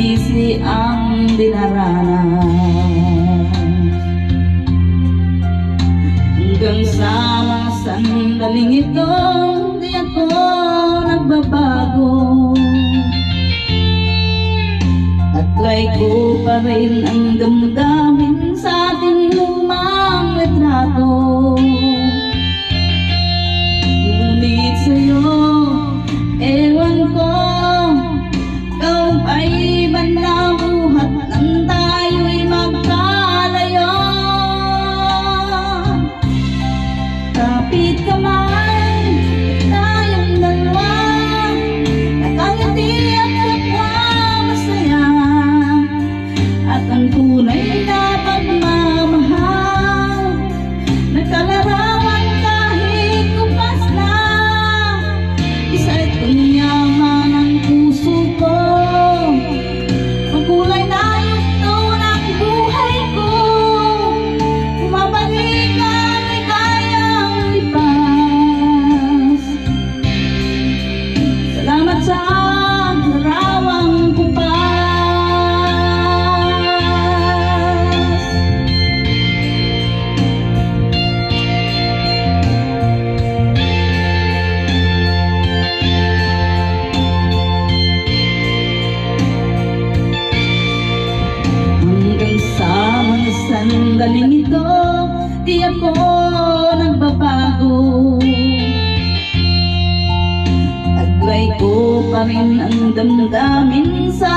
pagsisisi ang dinaranas. Hanggang sa mga sandaling ito, di ako nagbabago. Taglay ko pa rin ang damdamin sa ating lumang litrato. Ngunit sa'yo, ewan ko, ikaw ba'y banabuhat nang tayo'y magkalayo? Kapit ka man, tayong dalawa, nakangiti at kapwa masaya, at ang tunay na pagmamahal, nagkalarawan kahit kupas na. Isa itong yaman ng puso ko, makulay na yugto ng buhay ko, bumabalik ang ligayang lipas. Salamat sa larawang kupas. Hanggang sa mga sandaling ito, di ako nagbabago. Taglay ko pa rin ang damdamin sa